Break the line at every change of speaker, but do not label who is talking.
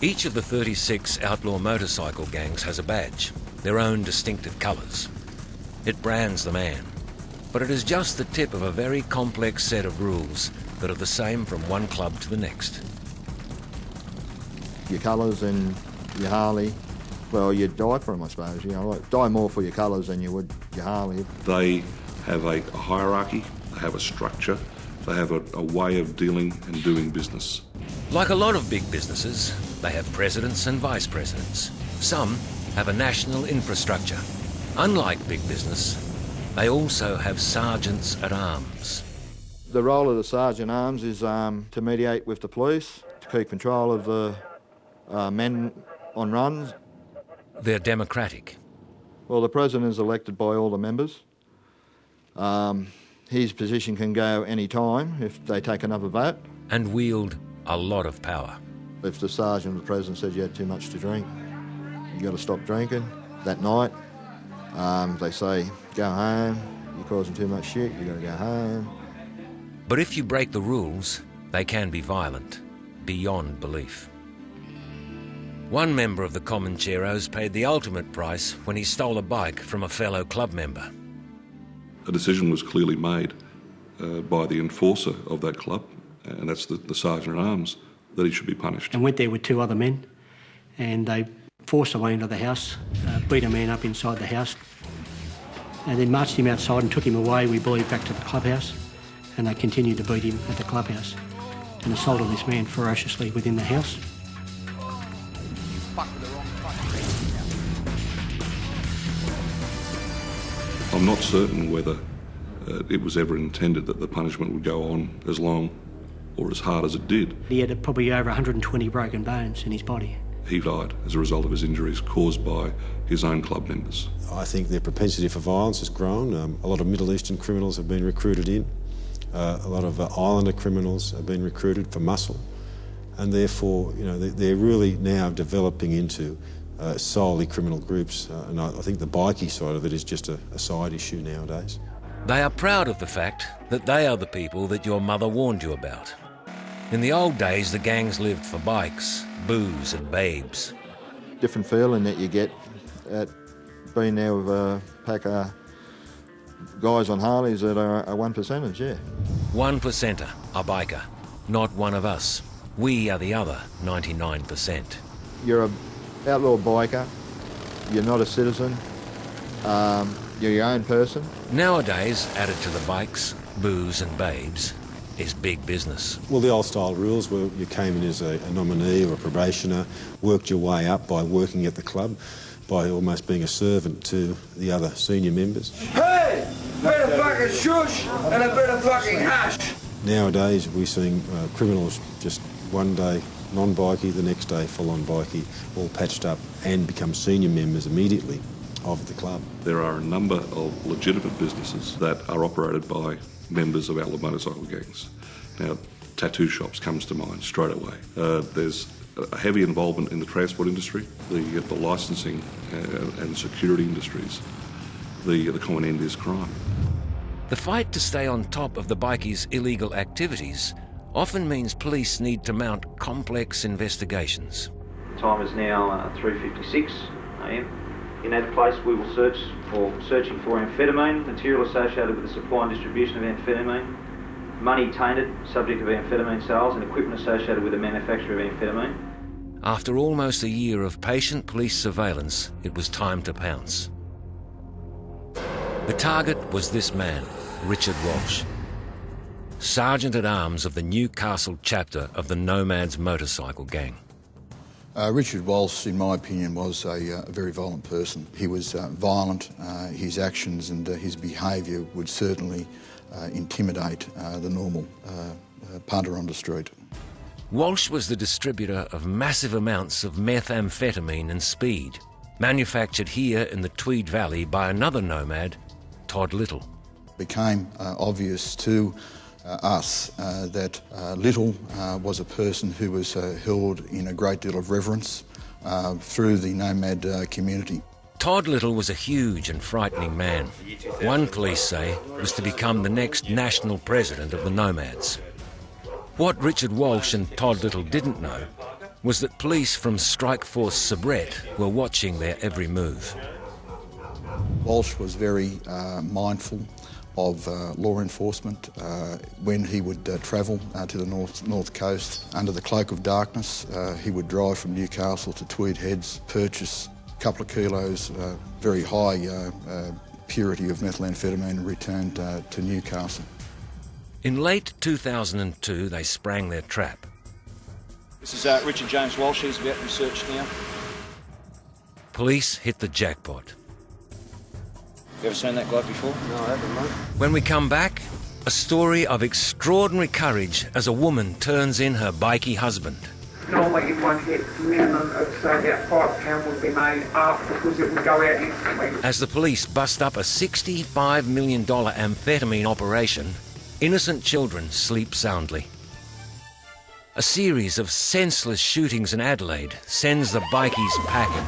Each of the 36 outlaw motorcycle gangs has a badge, their own distinctive colours. It brands the man, but it is just the tip of a very complex set of rules that are the same from one club to the next.
Your colours and your Harley, well, you'd die for them, I suppose. You know, like, die more for your colours than you would your Harley.
They have a hierarchy, they have a structure, they have a way of dealing and doing business.
Like a lot of big businesses, they have presidents and vice presidents. Some have a national infrastructure. Unlike big business, they also have sergeants at arms.
The role of the sergeant at arms is to mediate with the police, to keep control of the men on runs.
They're democratic.
Well, the president is elected by all the members. His position can go any time if they take another vote.
And wield a lot of power.
If the sergeant or the president says you had too much to drink, you got to stop drinking that night. They say, go home, you're causing too much shit, you got to go home.
But if you break the rules, they can be violent, beyond belief. One member of the Comancheros paid the ultimate price when he stole a bike from a fellow club member.
A decision was clearly made by the enforcer of that club, and that's the sergeant at arms, that he should be punished.
And went there with two other men, and they forced their way into the house, beat a man up inside the house, and then marched him outside and took him away, we believe, back to the clubhouse, and they continued to beat him at the clubhouse and assaulted this man ferociously within the house.
I'm not certain whether it was ever intended that the punishment would go on as long or as hard as it did.
He had probably over 120 broken bones in his body.
He died as a result of his injuries caused by his own club members.
I think their propensity for violence has grown. A lot of Middle Eastern criminals have been recruited in. A lot of Islander criminals have been recruited for muscle. And therefore, you know, they're really now developing into solely criminal groups. And I think the bikie side of it is just a side issue nowadays.
They are proud of the fact that they are the people that your mother warned you about. In the old days, the gangs lived for bikes, booze and babes.
Different feeling that you get at being there with a pack of guys on Harleys that are one percenters, yeah.
1%er, a biker, not one of us. We are the other 99%.
You're an outlaw biker, you're not a citizen, you're your own person.
Nowadays, added to the bikes, booze and babes, is big business.
Well, the old style rules were you came in as a nominee or a probationer, worked your way up by working at the club, by almost being a servant to the other senior members.
Hey! Better fucking shush and a better fucking hash!
Nowadays we're seeing criminals just one day non-bikie, the next day full-on bikie, all patched up and become senior members immediately of the club.
There are a number of legitimate businesses that are operated by members of outlaw motorcycle gangs. Now, tattoo shops comes to mind straight away. There's a heavy involvement in the transport industry, the licensing and security industries. The common end is crime.
The fight to stay on top of the bikies' illegal activities often means police need to mount complex investigations.
The time is now 3:56 a.m. In that place we will searching for amphetamine, material associated with the supply and distribution of amphetamine, money tainted, subject of amphetamine sales, and equipment associated with the manufacture of amphetamine.
After almost a year of patient police surveillance, it was time to pounce. The target was this man, Richard Walsh, Sergeant at Arms of the Newcastle chapter of the Nomads motorcycle gang.
Richard Walsh, in my opinion, was a very violent person. He was violent. His actions and his behaviour would certainly intimidate the normal punter on the street.
Walsh was the distributor of massive amounts of methamphetamine and speed, manufactured here in the Tweed Valley by another nomad, Todd Little.
It became obvious to us that Little was a person who was held in a great deal of reverence through the nomad community.
Todd Little was a huge and frightening man. One police say was to become the next national president of the Nomads. What Richard Walsh and Todd Little didn't know was that police from Strike Force Sabret were watching their every move.
Walsh was very mindful of law enforcement. When he would travel to the north coast under the cloak of darkness, he would drive from Newcastle to Tweed Heads, purchase a couple of kilos, very high purity of methamphetamine, and return to Newcastle.
In late 2002, they sprang their trap.
This is Richard James Walsh. He's about to be searched now.
Police hit the jackpot.
You ever seen that guy before?
No, I haven't, mate.
When we come back, a story of extraordinary courage as a woman turns in her bikie husband.
Normally if one hit minimum of say about £5 would be made after because it would go out instantly.
As the police bust up a $65 million amphetamine operation, innocent children sleep soundly. A series of senseless shootings in Adelaide sends the bikies packing.